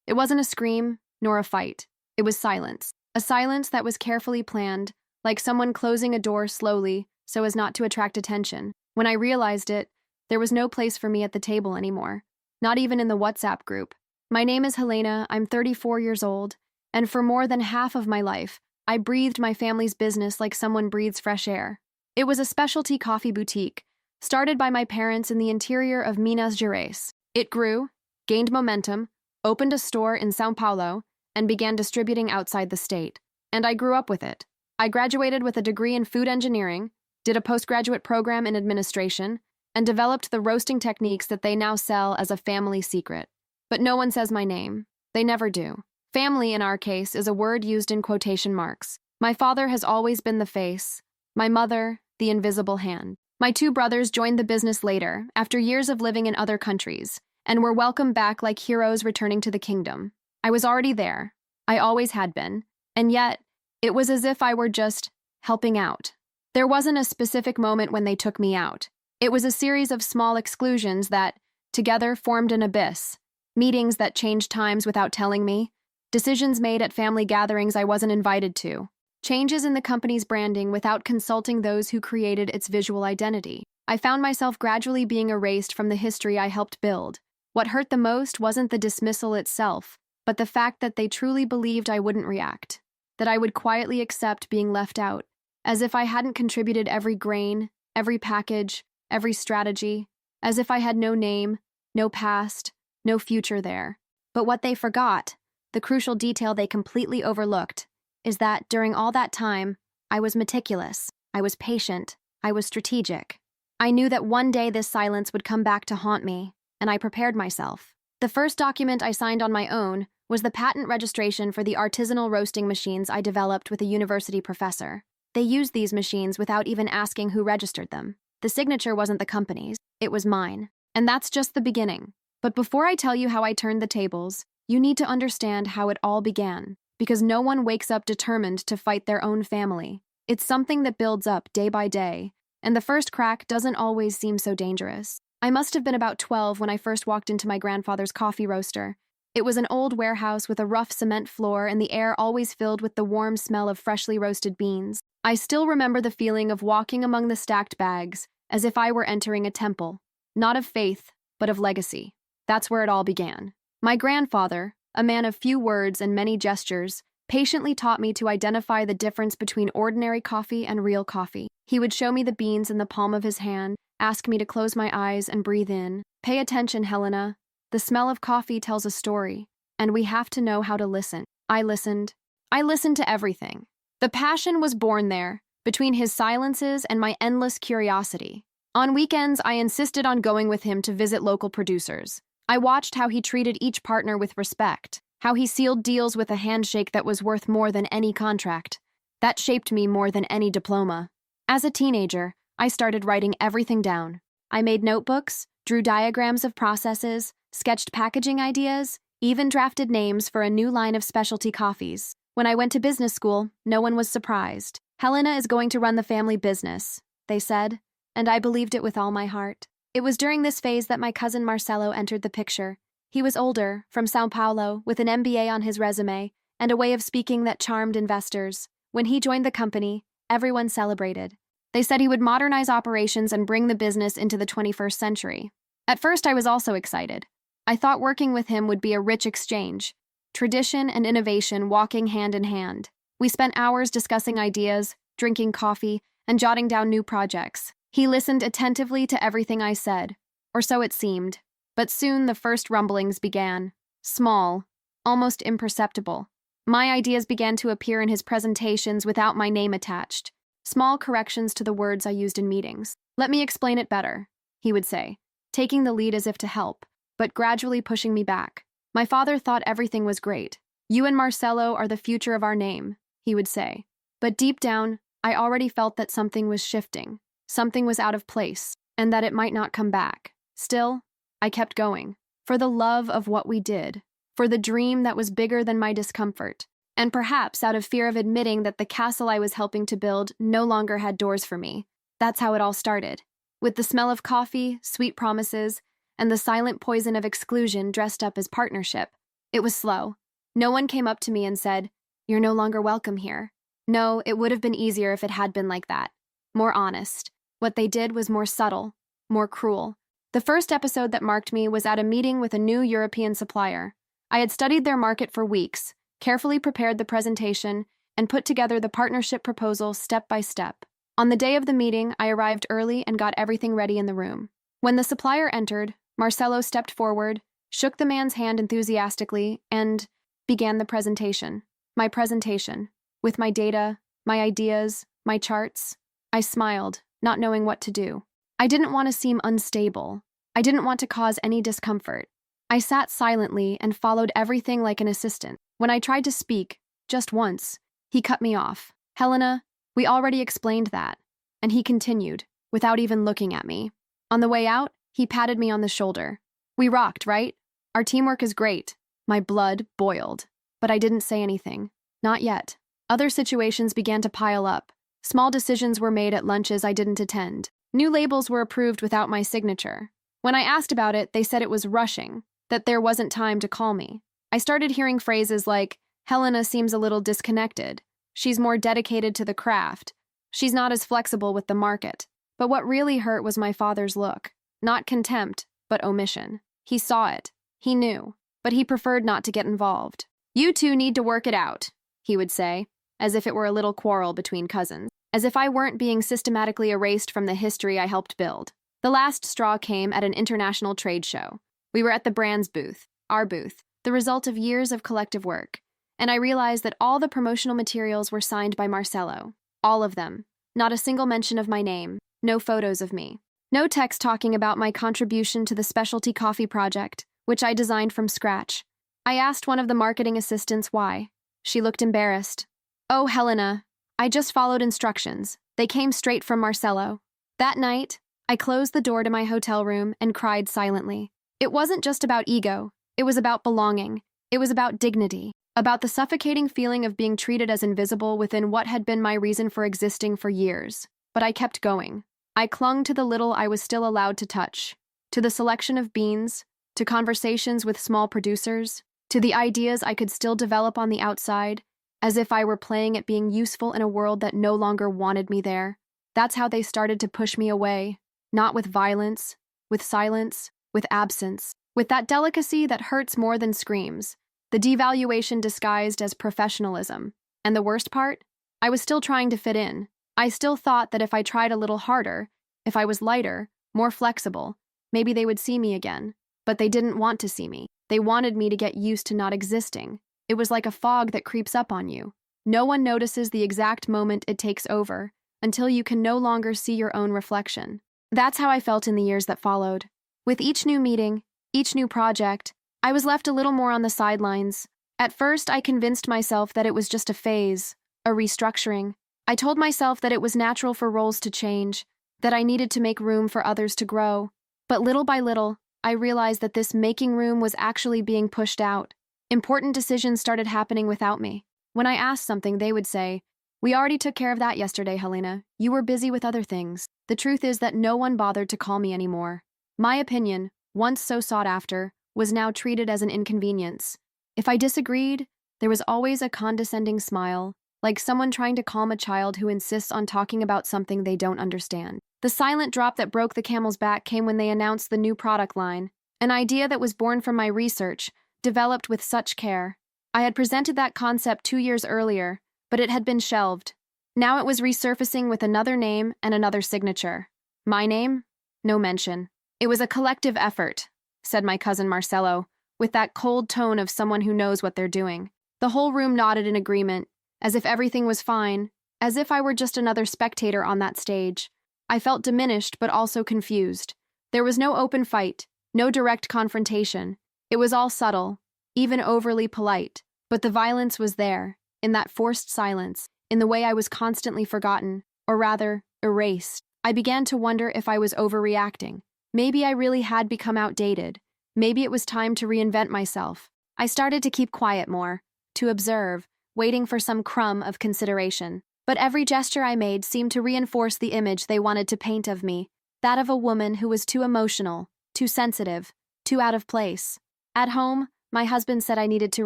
It wasn't a scream, nor a fight. It was silence. A silence that was carefully planned, like someone closing a door slowly so as not to attract attention. When I realized it, there was no place for me at the table anymore, not even in the WhatsApp group. My name is Helena, I'm 34 years old, and for more than half of my life, I breathed my family's business like someone breathes fresh air. It was a specialty coffee boutique, started by my parents in the interior of Minas Gerais. It grew, gained momentum, opened a store in São Paulo, and began distributing outside the state. And I grew up with it. I graduated with a degree in food engineering, did a postgraduate program in administration, and developed the roasting techniques that they now sell as a family secret. But no one says my name. They never do. Family, in our case, is a word used in quotation marks. My father has always been the face, my mother, the invisible hand. My two brothers joined the business later, after years of living in other countries, and were welcomed back like heroes returning to the kingdom. I was already there. I always had been. And yet, it was as if I were just helping out. There wasn't a specific moment when they took me out. It was a series of small exclusions that, together, formed an abyss. Meetings that changed times without telling me. Decisions made at family gatherings I wasn't invited to. Changes in the company's branding without consulting those who created its visual identity. I found myself gradually being erased from the history I helped build. What hurt the most wasn't the dismissal itself, but the fact that they truly believed I wouldn't react, that I would quietly accept being left out, as if I hadn't contributed every grain, every package, every strategy, as if I had no name, no past, no future there. But what they forgot, the crucial detail they completely overlooked, is that during all that time, I was meticulous, I was patient, I was strategic. I knew that one day this silence would come back to haunt me, and I prepared myself. The first document I signed on my own was the patent registration for the artisanal roasting machines I developed with a university professor. They used these machines without even asking who registered them. The signature wasn't the company's, it was mine. And that's just the beginning. But before I tell you how I turned the tables, you need to understand how it all began. Because no one wakes up determined to fight their own family. It's something that builds up day by day, and the first crack doesn't always seem so dangerous. I must have been about 12 when I first walked into my grandfather's coffee roaster. It was an old warehouse with a rough cement floor and the air always filled with the warm smell of freshly roasted beans. I still remember the feeling of walking among the stacked bags, as if I were entering a temple, not of faith, but of legacy. That's where it all began. My grandfather, a man of few words and many gestures, patiently taught me to identify the difference between ordinary coffee and real coffee. He would show me the beans in the palm of his hand, ask me to close my eyes and breathe in. Pay attention, Helena. The smell of coffee tells a story, and we have to know how to listen. I listened. I listened to everything. The passion was born there, between his silences and my endless curiosity. On weekends, I insisted on going with him to visit local producers. I watched how he treated each partner with respect, how he sealed deals with a handshake that was worth more than any contract. That shaped me more than any diploma. As a teenager, I started writing everything down. I made notebooks, drew diagrams of processes, sketched packaging ideas, even drafted names for a new line of specialty coffees. When I went to business school, no one was surprised. Helena is going to run the family business, they said, and I believed it with all my heart. It was during this phase that my cousin Marcelo entered the picture. He was older, from São Paulo, with an MBA on his resume, and a way of speaking that charmed investors. When he joined the company, everyone celebrated. They said he would modernize operations and bring the business into the 21st century. At first, I was also excited. I thought working with him would be a rich exchange, tradition and innovation walking hand in hand. We spent hours discussing ideas, drinking coffee, and jotting down new projects. He listened attentively to everything I said, or so it seemed. But soon the first rumblings began. Small, almost imperceptible. My ideas began to appear in his presentations without my name attached. Small corrections to the words I used in meetings. "Let me explain it better," he would say, taking the lead as if to help, but gradually pushing me back. My father thought everything was great. "You and Marcelo are the future of our name," he would say. But deep down, I already felt that something was shifting. Something was out of place, and that it might not come back. Still, I kept going, for the love of what we did, for the dream that was bigger than my discomfort, and perhaps out of fear of admitting that the castle I was helping to build no longer had doors for me. That's how it all started, with the smell of coffee, sweet promises, and the silent poison of exclusion dressed up as partnership. It was slow. No one came up to me and said, "You're no longer welcome here." No, it would have been easier if it had been like that. More honest. What they did was more subtle, more cruel. The first episode that marked me was at a meeting with a new European supplier. I had studied their market for weeks, carefully prepared the presentation, and put together the partnership proposal step by step. On the day of the meeting, I arrived early and got everything ready in the room. When the supplier entered, Marcelo stepped forward, shook the man's hand enthusiastically, and began the presentation. My presentation. With my data, my ideas, my charts. I smiled, not knowing what to do. I didn't want to seem unstable. I didn't want to cause any discomfort. I sat silently and followed everything like an assistant. When I tried to speak, just once, he cut me off. "Helena, we already explained that." And he continued, without even looking at me. On the way out, he patted me on the shoulder. "We rocked, right? Our teamwork is great." My blood boiled, but I didn't say anything. Not yet. Other situations began to pile up. Small decisions were made at lunches I didn't attend. New labels were approved without my signature. When I asked about it, they said it was rushing, that there wasn't time to call me. I started hearing phrases like, "Helena seems a little disconnected. She's more dedicated to the craft. She's not as flexible with the market." But what really hurt was my father's look. Not contempt, but omission. He saw it. He knew. But he preferred not to get involved. "You two need to work it out," he would say, as if it were a little quarrel between cousins, as if I weren't being systematically erased from the history I helped build. The last straw came at an international trade show. We were at the brand's booth, our booth, the result of years of collective work, and I realized that all the promotional materials were signed by Marcelo. All of them. Not a single mention of my name, no photos of me. No text talking about my contribution to the specialty coffee project, which I designed from scratch. I asked one of the marketing assistants why. She looked embarrassed. "Oh, Helena, I just followed instructions. They came straight from Marcelo." That night, I closed the door to my hotel room and cried silently. It wasn't just about ego. It was about belonging. It was about dignity. About the suffocating feeling of being treated as invisible within what had been my reason for existing for years. But I kept going. I clung to the little I was still allowed to touch. To the selection of beans, to conversations with small producers, to the ideas I could still develop on the outside, as if I were playing at being useful in a world that no longer wanted me there. That's how they started to push me away. Not with violence, with silence, with absence, with that delicacy that hurts more than screams, the devaluation disguised as professionalism. And the worst part? I was still trying to fit in. I still thought that if I tried a little harder, if I was lighter, more flexible, maybe they would see me again. But they didn't want to see me. They wanted me to get used to not existing. It was like a fog that creeps up on you. No one notices the exact moment it takes over, until you can no longer see your own reflection. That's how I felt in the years that followed. With each new meeting, each new project, I was left a little more on the sidelines. At first, I convinced myself that it was just a phase, a restructuring. I told myself that it was natural for roles to change, that I needed to make room for others to grow. But little by little, I realized that this making room was actually being pushed out. Important decisions started happening without me. When I asked something, they would say, "We already took care of that yesterday, Helena. You were busy with other things." The truth is that no one bothered to call me anymore. My opinion, once so sought after, was now treated as an inconvenience. If I disagreed, there was always a condescending smile, like someone trying to calm a child who insists on talking about something they don't understand. The silent drop that broke the camel's back came when they announced the new product line, an idea that was born from my research, developed with such care. I had presented that concept 2 years earlier, but it had been shelved. Now it was resurfacing with another name and another signature. My name? No mention. "It was a collective effort," said my cousin Marcelo, with that cold tone of someone who knows what they're doing. The whole room nodded in agreement, as if everything was fine, as if I were just another spectator on that stage. I felt diminished but also confused. There was no open fight, no direct confrontation. It was all subtle, even overly polite, but the violence was there, in that forced silence, in the way I was constantly forgotten, or rather, erased. I began to wonder if I was overreacting. Maybe I really had become outdated. Maybe it was time to reinvent myself. I started to keep quiet more, to observe, waiting for some crumb of consideration. But every gesture I made seemed to reinforce the image they wanted to paint of me, that of a woman who was too emotional, too sensitive, too out of place. At home, My husband said I needed to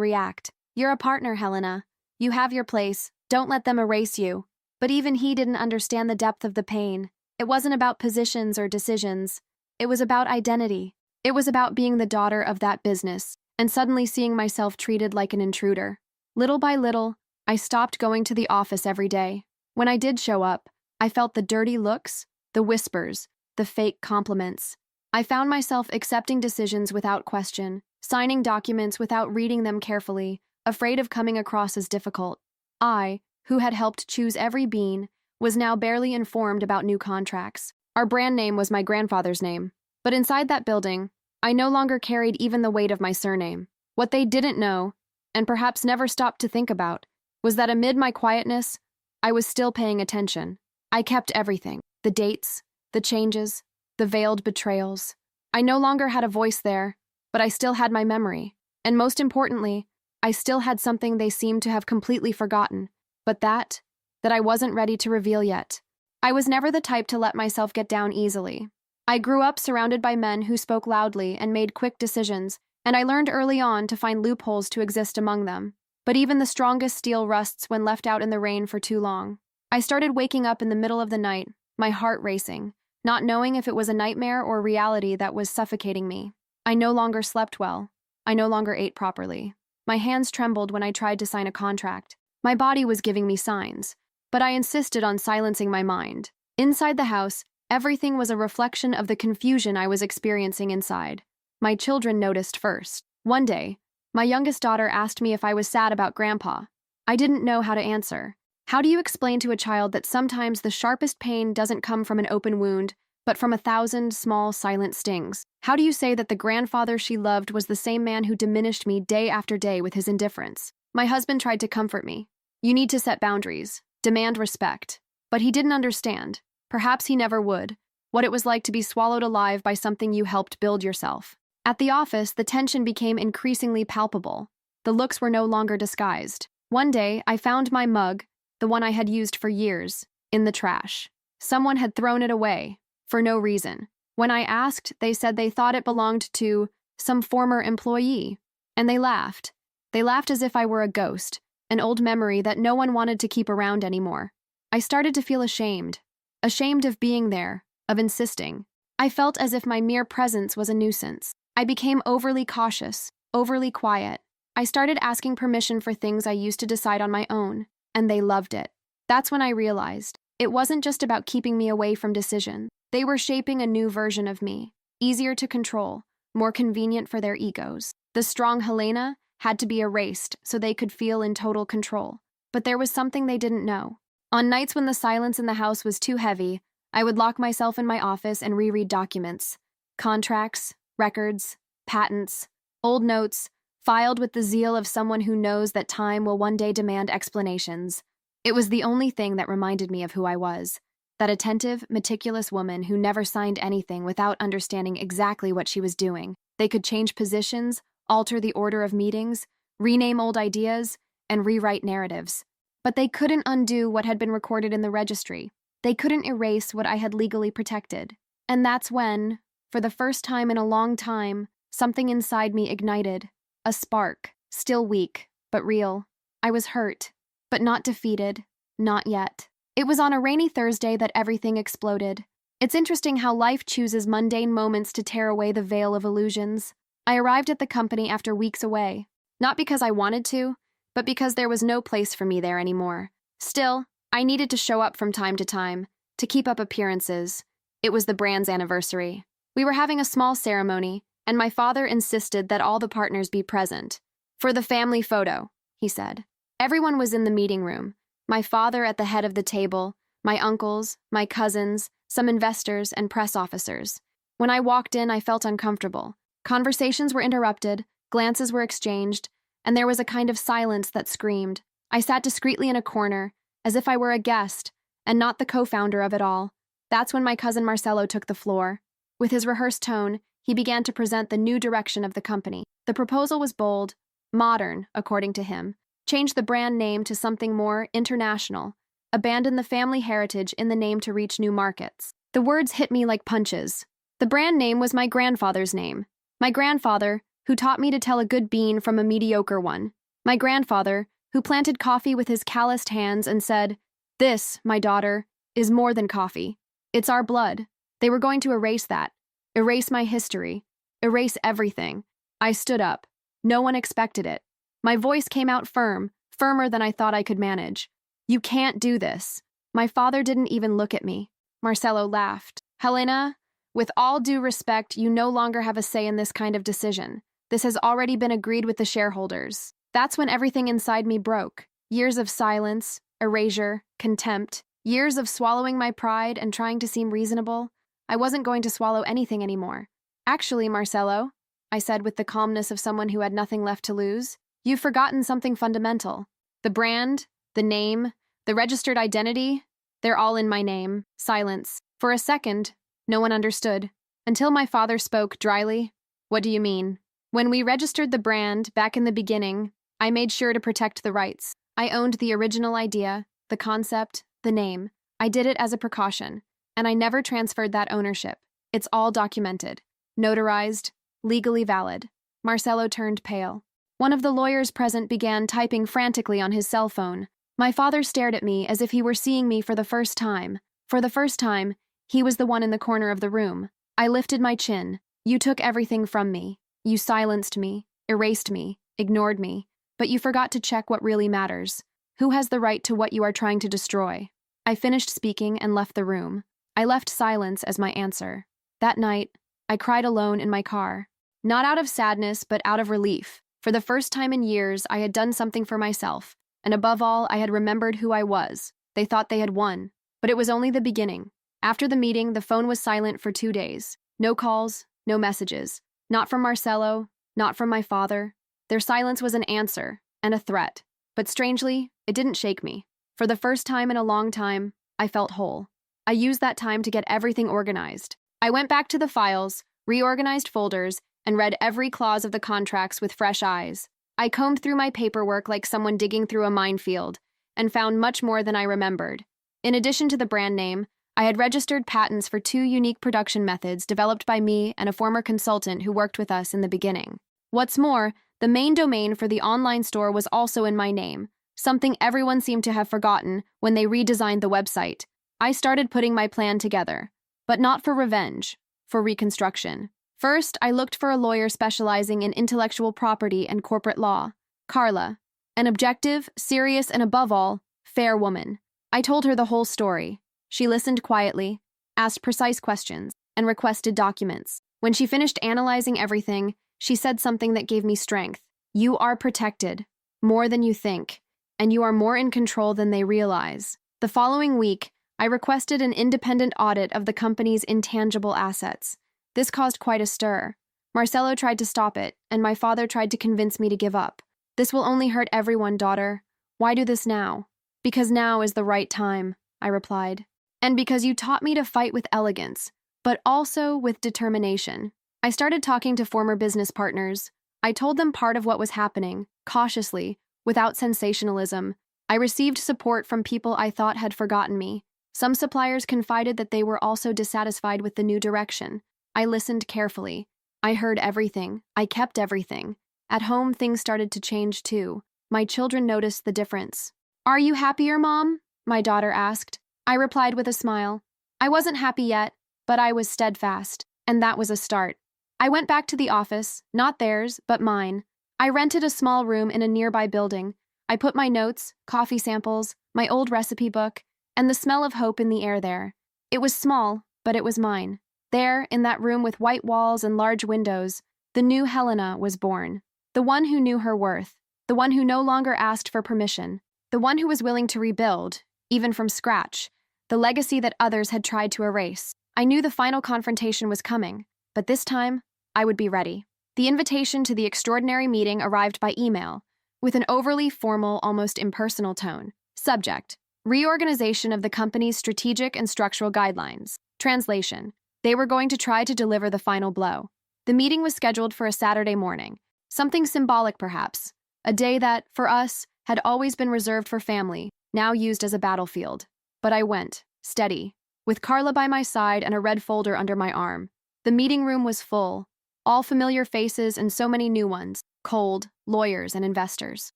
react. You're a partner, Helena. You have your place. Don't let them erase you. But even he didn't understand the depth of the pain. It wasn't about positions or decisions. It was about identity. It was about being the daughter of that business, and suddenly seeing myself treated like an intruder. Little by little, I stopped going to the office every day. When I did show up, I felt the dirty looks, the whispers, the fake compliments. I found myself accepting decisions without question, signing documents without reading them carefully, afraid of coming across as difficult. I, who had helped choose every bean, was now barely informed about new contracts. Our brand name was my grandfather's name. But inside that building, I no longer carried even the weight of my surname. What they didn't know, and perhaps never stopped to think about, was that amid my quietness, I was still paying attention. I kept everything: the dates, the changes, the veiled betrayals. I no longer had a voice there, but I still had my memory. And most importantly, I still had something they seemed to have completely forgotten, but that I wasn't ready to reveal yet. I was never the type to let myself get down easily. I grew up surrounded by men who spoke loudly and made quick decisions, and I learned early on to find loopholes to exist among them. But even the strongest steel rusts when left out in the rain for too long. I started waking up in the middle of the night, my heart racing, not knowing if it was a nightmare or reality that was suffocating me. I no longer slept well. I no longer ate properly. My hands trembled when I tried to sign a contract. My body was giving me signs, but I insisted on silencing my mind. Inside the house, everything was a reflection of the confusion I was experiencing inside. My children noticed first. One day, my youngest daughter asked me if I was sad about Grandpa. I didn't know how to answer. How do you explain to a child that sometimes the sharpest pain doesn't come from an open wound, but from 1,000 small, silent stings? How do you say that the grandfather she loved was the same man who diminished me day after day with his indifference? My husband tried to comfort me. You need to set boundaries, demand respect. But he didn't understand. Perhaps he never would. What it was like to be swallowed alive by something you helped build yourself. At the office, the tension became increasingly palpable. The looks were no longer disguised. One day, I found my mug, the one I had used for years, in the trash. Someone had thrown it away, for no reason. When I asked, they said they thought it belonged to some former employee. And they laughed. They laughed as if I were a ghost, an old memory that no one wanted to keep around anymore. I started to feel ashamed. Ashamed of being there, of insisting. I felt as if my mere presence was a nuisance. I became overly cautious, overly quiet. I started asking permission for things I used to decide on my own, and they loved it. That's when I realized it wasn't just about keeping me away from decision. They were shaping a new version of me, easier to control, more convenient for their egos. The strong Helena had to be erased so they could feel in total control. But there was something they didn't know. On nights when the silence in the house was too heavy, I would lock myself in my office and reread documents, contracts, records, patents, old notes, filed with the zeal of someone who knows that time will one day demand explanations. It was the only thing that reminded me of who I was, that attentive, meticulous woman who never signed anything without understanding exactly what she was doing. They could change positions, alter the order of meetings, rename old ideas, and rewrite narratives. But they couldn't undo what had been recorded in the registry. They couldn't erase what I had legally protected. And that's when, for the first time in a long time, something inside me ignited. A spark, still weak, but real. I was hurt, but not defeated, not yet. It was on a rainy Thursday that everything exploded. It's interesting how life chooses mundane moments to tear away the veil of illusions. I arrived at the company after weeks away, not because I wanted to, but because there was no place for me there anymore. Still, I needed to show up from time to time, to keep up appearances. It was the brand's anniversary. We were having a small ceremony, and my father insisted that all the partners be present. For the family photo, he said. Everyone was in the meeting room. My father at the head of the table, my uncles, my cousins, some investors, and press officers. When I walked in, I felt uncomfortable. Conversations were interrupted, glances were exchanged, and there was a kind of silence that screamed. I sat discreetly in a corner, as if I were a guest, and not the co-founder of it all. That's when my cousin Marcelo took the floor. With his rehearsed tone, he began to present the new direction of the company. The proposal was bold, modern, according to him. Change the brand name to something more international. Abandon the family heritage in the name to reach new markets. The words hit me like punches. The brand name was my grandfather's name. My grandfather, who taught me to tell a good bean from a mediocre one. My grandfather, who planted coffee with his calloused hands and said, "This, my daughter, is more than coffee. It's our blood." They were going to erase that, erase my history, erase everything. I stood up. No one expected it. My voice came out firm, firmer than I thought I could manage. "You can't do this." My father didn't even look at me. Marcelo laughed. "Helena, with all due respect, you no longer have a say in this kind of decision. This has already been agreed with the shareholders." That's when everything inside me broke. Years of silence, erasure, contempt, years of swallowing my pride and trying to seem reasonable. I wasn't going to swallow anything anymore. "Actually, Marcelo," I said with the calmness of someone who had nothing left to lose, "you've forgotten something fundamental. The brand, the name, the registered identity, they're all in my name." Silence. For a second, no one understood, until my father spoke dryly. "What do you mean?" "When we registered the brand back in the beginning, I made sure to protect the rights. I owned the original idea, the concept, the name. I did it as a precaution, and I never transferred that ownership. It's all documented, notarized, legally valid." Marcelo turned pale. One of the lawyers present began typing frantically on his cell phone. My father stared at me as if he were seeing me for the first time. For the first time, he was the one in the corner of the room. I lifted my chin. "You took everything from me. You silenced me, erased me, ignored me. But you forgot to check what really matters. Who has the right to what you are trying to destroy?" I finished speaking and left the room. I left silence as my answer. That night, I cried alone in my car. Not out of sadness, but out of relief. For the first time in years, I had done something for myself, and above all, I had remembered who I was. They thought they had won, but it was only the beginning. After the meeting, the phone was silent for 2 days. No calls, no messages. Not from Marcelo, not from my father. Their silence was an answer and a threat, but strangely, it didn't shake me. For the first time in a long time, I felt whole. I used that time to get everything organized. I went back to the files, reorganized folders, and read every clause of the contracts with fresh eyes. I combed through my paperwork like someone digging through a minefield, and found much more than I remembered. In addition to the brand name, I had registered patents for 2 unique production methods developed by me and a former consultant who worked with us in the beginning. What's more, the main domain for the online store was also in my name, something everyone seemed to have forgotten when they redesigned the website. I started putting my plan together, but not for revenge, for reconstruction. First, I looked for a lawyer specializing in intellectual property and corporate law. Carla, an objective, serious, and above all, fair woman. I told her the whole story. She listened quietly, asked precise questions, and requested documents. When she finished analyzing everything, she said something that gave me strength. "You are protected, more than you think, and you are more in control than they realize." The following week, I requested an independent audit of the company's intangible assets. This caused quite a stir. Marcelo tried to stop it, and my father tried to convince me to give up. "This will only hurt everyone, daughter. Why do this now?" "Because now is the right time," I replied. "And because you taught me to fight with elegance, but also with determination." I started talking to former business partners. I told them part of what was happening, cautiously, without sensationalism. I received support from people I thought had forgotten me. Some suppliers confided that they were also dissatisfied with the new direction. I listened carefully. I heard everything. I kept everything. At home, things started to change too. My children noticed the difference. "Are you happier, Mom?" my daughter asked. I replied with a smile. I wasn't happy yet, but I was steadfast, and that was a start. I went back to the office, not theirs, but mine. I rented a small room in a nearby building. I put my notes, coffee samples, my old recipe book, and the smell of hope in the air there. It was small, but it was mine. There, in that room with white walls and large windows, the new Helena was born. The one who knew her worth, the one who no longer asked for permission, the one who was willing to rebuild, even from scratch, the legacy that others had tried to erase. I knew the final confrontation was coming, but this time, I would be ready. The invitation to the extraordinary meeting arrived by email, with an overly formal, almost impersonal tone. Subject: reorganization of the company's strategic and structural guidelines. Translation: they were going to try to deliver the final blow. The meeting was scheduled for a Saturday morning, something symbolic perhaps, a day that, for us, had always been reserved for family, now used as a battlefield. But I went, steady, with Carla by my side and a red folder under my arm. The meeting room was full. All familiar faces and so many new ones, cold, lawyers and investors.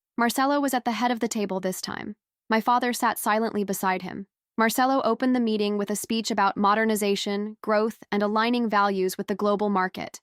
Marcelo was at the head of the table this time. My father sat silently beside him. Marcelo opened the meeting with a speech about modernization, growth, and aligning values with the global market.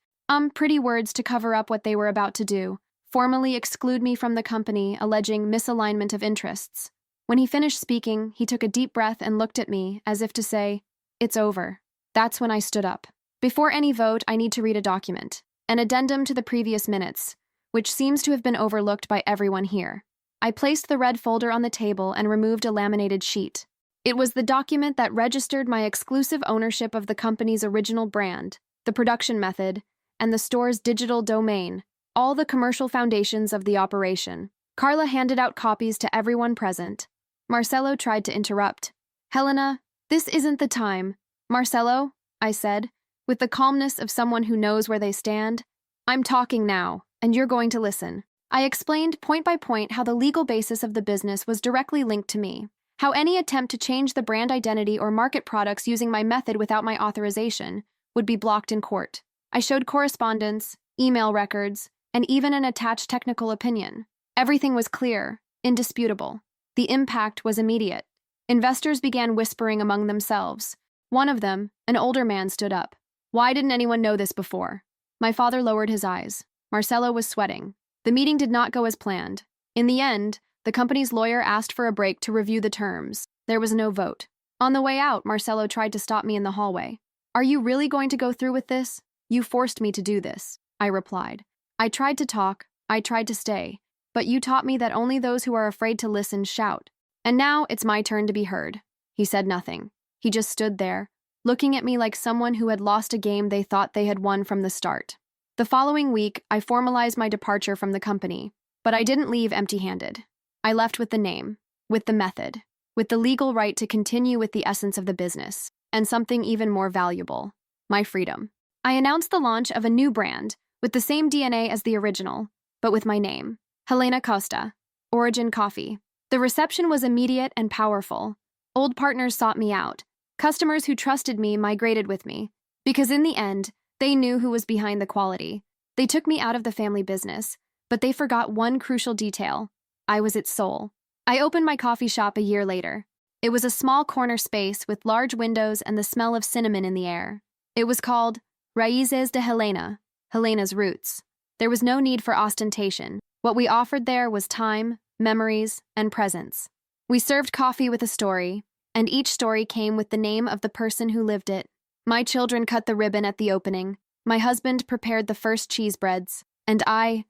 Pretty words to cover up what they were about to do. Formally exclude me from the company, alleging misalignment of interests. When he finished speaking, he took a deep breath and looked at me, as if to say, "It's over." That's when I stood up. Before any vote, I need to read a document, an addendum to the previous minutes, which seems to have been overlooked by everyone here. I placed the red folder on the table and removed a laminated sheet. It was the document that registered my exclusive ownership of the company's original brand, the production method, and the store's digital domain, all the commercial foundations of the operation. Carla handed out copies to everyone present. Marcelo tried to interrupt. "Helena, this isn't the time." "Marcelo," I said, with the calmness of someone who knows where they stand, "I'm talking now, and you're going to listen." I explained point by point how the legal basis of the business was directly linked to me, how any attempt to change the brand identity or market products using my method without my authorization would be blocked in court. I showed correspondence, email records, and even an attached technical opinion. Everything was clear, indisputable. The impact was immediate. Investors began whispering among themselves. One of them, an older man, stood up. "Why didn't anyone know this before?" My father lowered his eyes. Marcelo was sweating. The meeting did not go as planned. In the end, the company's lawyer asked for a break to review the terms. There was no vote. On the way out, Marcelo tried to stop me in the hallway. "Are you really going to go through with this? You forced me to do this," I replied. "I tried to talk, I tried to stay, but you taught me that only those who are afraid to listen shout. And now it's my turn to be heard." He said nothing. He just stood there, looking at me like someone who had lost a game they thought they had won from the start. The following week, I formalized my departure from the company, but I didn't leave empty-handed. I left with the name, with the method, with the legal right to continue with the essence of the business, and something even more valuable, my freedom. I announced the launch of a new brand with the same DNA as the original, but with my name, Helena Costa, Origin Coffee. The reception was immediate and powerful. Old partners sought me out. Customers who trusted me migrated with me, because in the end, they knew who was behind the quality. They took me out of the family business, but they forgot one crucial detail. I was its soul. I opened my coffee shop a year later. It was a small corner space with large windows and the smell of cinnamon in the air. It was called Raíces de Helena, Helena's Roots. There was no need for ostentation. What we offered there was time, memories, and presence. We served coffee with a story, and each story came with the name of the person who lived it. My children cut the ribbon at the opening. My husband prepared the first cheese breads, and I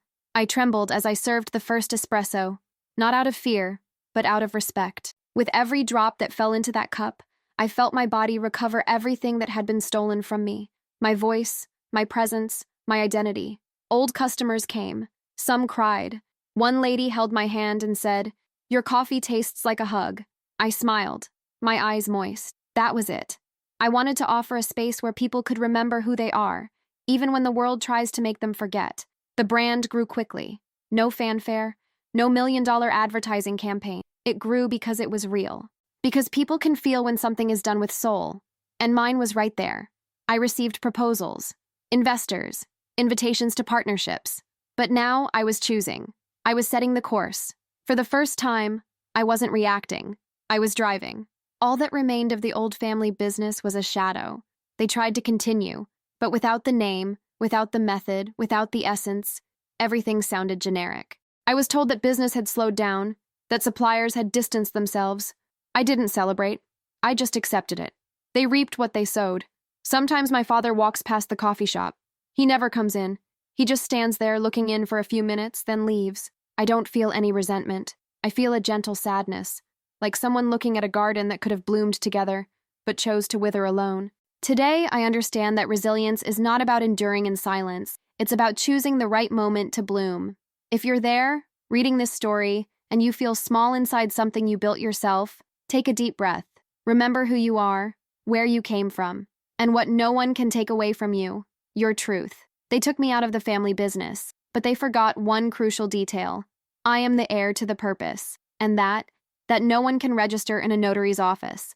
trembled as I served the first espresso, not out of fear, but out of respect. With every drop that fell into that cup, I felt my body recover everything that had been stolen from me. My voice, my presence, my identity. Old customers came. Some cried. One lady held my hand and said, "Your coffee tastes like a hug." I smiled, my eyes moist. That was it. I wanted to offer a space where people could remember who they are, even when the world tries to make them forget. The brand grew quickly. No fanfare, no million-dollar advertising campaign. It grew because it was real. Because people can feel when something is done with soul. And mine was right there. I received proposals, investors, invitations to partnerships. But now I was choosing. I was setting the course. For the first time, I wasn't reacting. I was driving. All that remained of the old family business was a shadow. They tried to continue, but without the name, without the method, without the essence, everything sounded generic. I was told that business had slowed down, that suppliers had distanced themselves. I didn't celebrate. I just accepted it. They reaped what they sowed. Sometimes my father walks past the coffee shop. He never comes in. He just stands there looking in for a few minutes, then leaves. I don't feel any resentment. I feel a gentle sadness, like someone looking at a garden that could have bloomed together, but chose to wither alone. Today, I understand that resilience is not about enduring in silence. It's about choosing the right moment to bloom. If you're there, reading this story, and you feel small inside something you built yourself, take a deep breath. Remember who you are, where you came from, and what no one can take away from you, your truth. They took me out of the family business, but they forgot one crucial detail. I am the heir to the purpose, and that no one can register in a notary's office.